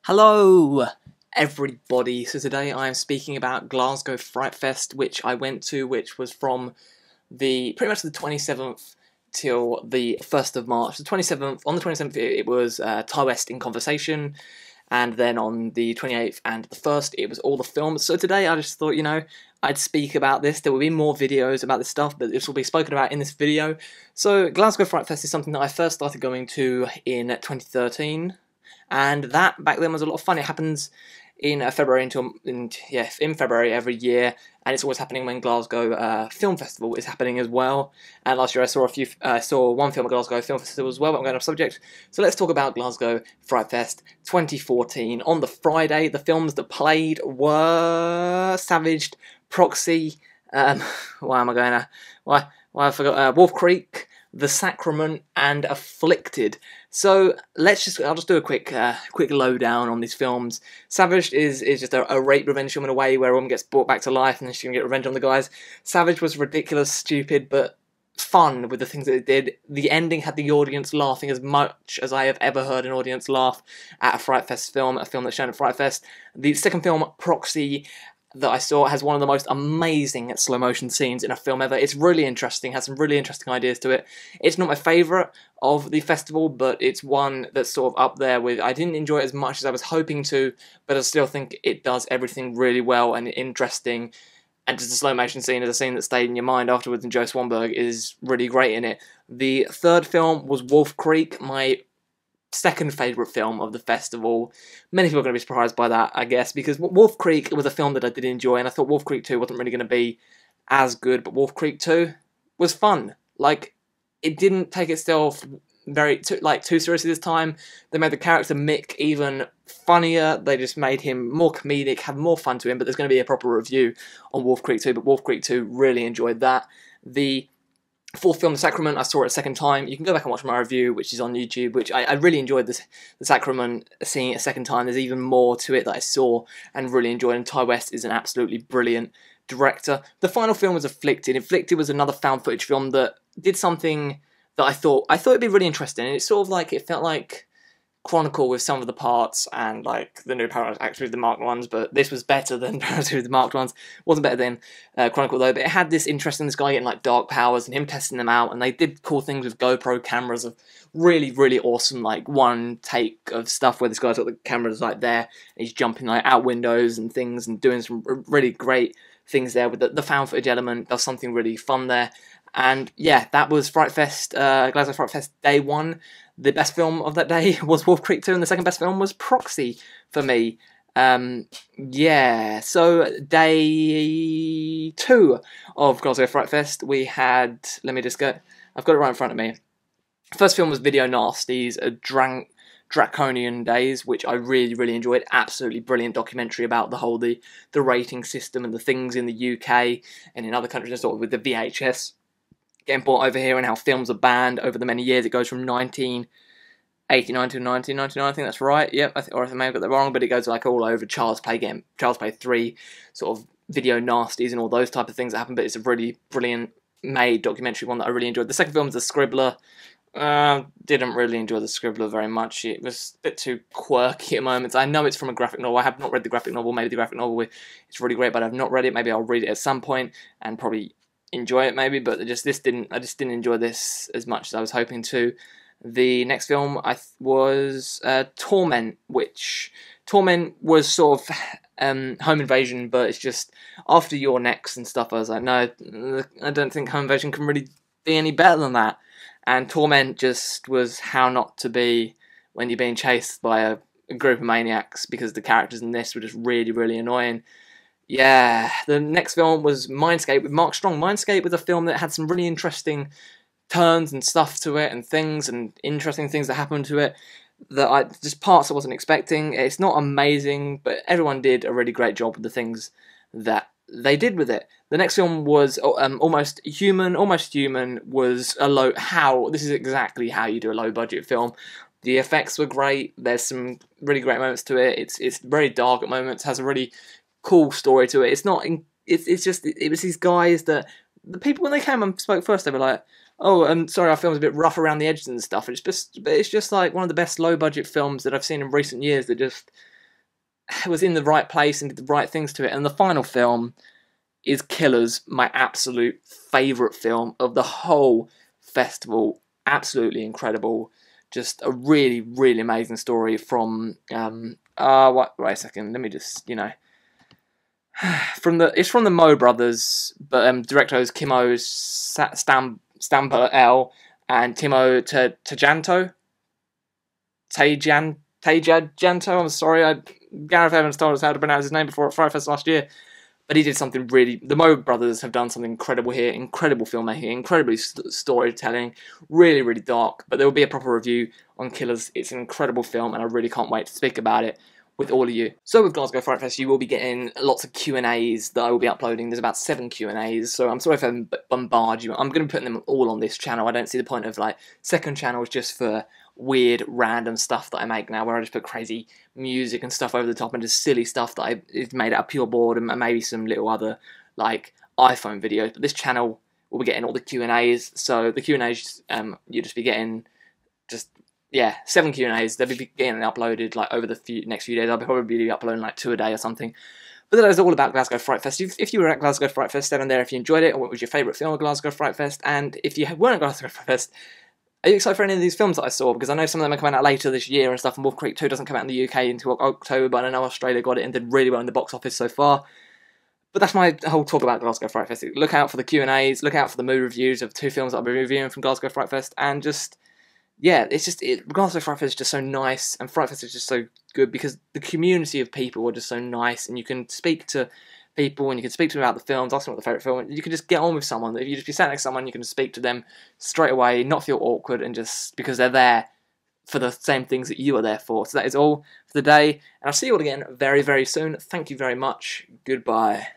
Hello, everybody. So today I am speaking about Glasgow Frightfest, which I went to, which was from pretty much the 27th till the 1st of March. The 27th, on the 27th it was Ty West in Conversation, and then on the 28th and the 1st it was all the films. So today I just thought, I'd speak about this. There will be more videos about this stuff, but this will be spoken about in this video. So Glasgow Frightfest is something that I first started going to in 2013. And that back then was a lot of fun. It happens in February in February every year, and it's always happening when Glasgow Film Festival is happening as well. And last year I saw one film at Glasgow Film Festival as well. But I'm going off subject, so let's talk about Glasgow Frightfest 2014. On the Friday, the films that played were Savaged, Proxy. I forgot. Wolf Creek, The Sacrament, and Afflicted. So I'll just do a quick lowdown on these films. Savaged is just a rape revenge film in a way, where a woman gets brought back to life and then she can get revenge on the guys. Savage was ridiculous, stupid, but fun with the things that it did. The ending had the audience laughing as much as I have ever heard an audience laugh at a Frightfest film, a film that's shown at Frightfest. The second film, Proxy, that I saw, has one of the most amazing slow motion scenes in a film ever. It's really interesting, has some really interesting ideas to it. It's not my favourite of the festival, but it's one that's sort of up there with. I didn't enjoy it as much as I was hoping to, but I still think it does everything really well and interesting. And just the slow motion scene is a scene that stayed in your mind afterwards, and Joe Swanberg is really great in it. The third film was Wolf Creek, my second favourite film of the festival. Many people are going to be surprised by that, I guess, because Wolf Creek was a film that I did enjoy, and I thought Wolf Creek 2 wasn't really going to be as good, but Wolf Creek 2 was fun. Like, it didn't take itself too seriously this time. They made the character Mick even funnier. They just made him more comedic, had more fun to him, but there's going to be a proper review on Wolf Creek 2, but Wolf Creek 2, really enjoyed that. The fourth film, The Sacrament, I saw it a second time. You can go back and watch my review, which is on YouTube, which I really enjoyed The Sacrament, seeing it a second time. There's even more to it that I saw and really enjoyed, and Ty West is an absolutely brilliant director. The final film was Afflicted. Afflicted was another found footage film that did something that I thought it'd be really interesting, and it's sort of like, it felt like Chronicle with some of the parts, and like the new Paradox actually the marked ones, but this was better than Paradox with the marked ones. Wasn't better than Chronicle though, but it had this interest in this guy getting like dark powers and him testing them out, and they did cool things with GoPro cameras of really, really awesome, like one take of stuff where this guy's got the cameras like there, and he's jumping like out windows and things and doing some really great things there with the found footage element. Does something really fun there. And yeah, that was Frightfest, Glasgow Frightfest Day 1. The best film of that day was Wolf Creek 2, and the second best film was Proxy for me. Yeah, so Day 2 of Glasgow Frightfest, we had, I've got it right in front of me. First film was Video Nasties, Draconian Days, which I really, really enjoyed. Absolutely brilliant documentary about the rating system and the things in the UK and in other countries, sort of with the VHS getting brought over here and how films are banned over the many years. It goes from 1989 to 1999, I think that's right. Yep, or I may have got that wrong, but it goes like all over Child's Play 3, sort of Video Nasties and all those type of things that happen, but it's a really brilliant made documentary, one that I really enjoyed. The second film is The Scribbler. Didn't really enjoy The Scribbler very much. It was a bit too quirky at moments. I know it's from a graphic novel. I have not read the graphic novel. Maybe the graphic novel it's really great, but I've not read it. Maybe I'll read it at some point and probably enjoy it maybe, but I just didn't enjoy this as much as I was hoping to. The next film was Torment, which was sort of Home Invasion, but it's just after Your Next and stuff. I was like, no, I don't think Home Invasion can really be any better than that. And Torment just was how not to be when you're being chased by a group of maniacs, because the characters in this were just really, really annoying. Yeah, the next film was Mindscape with Mark Strong. Mindscape was a film that had some really interesting turns and stuff to it, and things and interesting things that happened to it, just parts I wasn't expecting. It's not amazing, but everyone did a really great job with the things that they did with it. The next film was Almost Human. Almost Human was this is exactly how you do a low budget film. The effects were great. There's some really great moments to it. It's very dark at moments. Has a really cool story to it. It's not. It was these guys that the people, when they came and spoke first, they were like, "Oh, I'm sorry, our film's a bit rough around the edges and stuff." It's just like one of the best low budget films that I've seen in recent years. That just was in the right place and did the right things to it. And the final film is Killers, my absolute favourite film of the whole festival. Absolutely incredible. Just a really, really amazing story from wait a second, let me just, it's from the Mo brothers, but director is Kimo Stamper and Timo Tejanto. I'm sorry, Gareth Evans told us how to pronounce his name before at Frightfest last year. But he did something really... The Mo brothers have done something incredible here. Incredible filmmaking, incredibly storytelling, really, really dark. But there will be a proper review on Killers. It's an incredible film, and I really can't wait to speak about it with all of you. So with Glasgow Frightfest, you will be getting lots of Q&As that I will be uploading. There's about 7 Q&As, so I'm sorry if I bombard you. I'm going to be putting them all on this channel. I don't see the point of, second channels just for weird, random stuff that I make now, where I just put crazy music and stuff over the top and just silly stuff that is made out of pure boredom and maybe some little other, iPhone videos. But this channel will be getting all the Q&As, so the Q&As, you'll just be getting 7 Q&As. They'll be getting uploaded over the next few days. I'll probably be uploading 2 a day or something. But that is all about Glasgow Frightfest. If you were at Glasgow Frightfest, stay on there if you enjoyed it, or what was your favourite film of Glasgow Frightfest. And if you weren't at Glasgow Frightfest, are you excited for any of these films that I saw? Because I know some of them are coming out later this year and stuff, and Wolf Creek 2 doesn't come out in the UK until October, but I know Australia got it and did really well in the box office so far. But that's my whole talk about Glasgow Frightfest. Look out for the Q&As, look out for the movie reviews of 2 films that I'll be reviewing from Glasgow Frightfest, and Glasgow Frightfest is just so nice, and Frightfest is just so good because the community of people are just so nice, and you can speak to people and you can speak to them about the films, ask them what the favourite film, and you can just get on with someone. If you just be sat next to someone, you can speak to them straight away, not feel awkward, and just because they're there for the same things that you are there for. So that is all for the day, and I'll see you all again very, very soon. Thank you very much. Goodbye.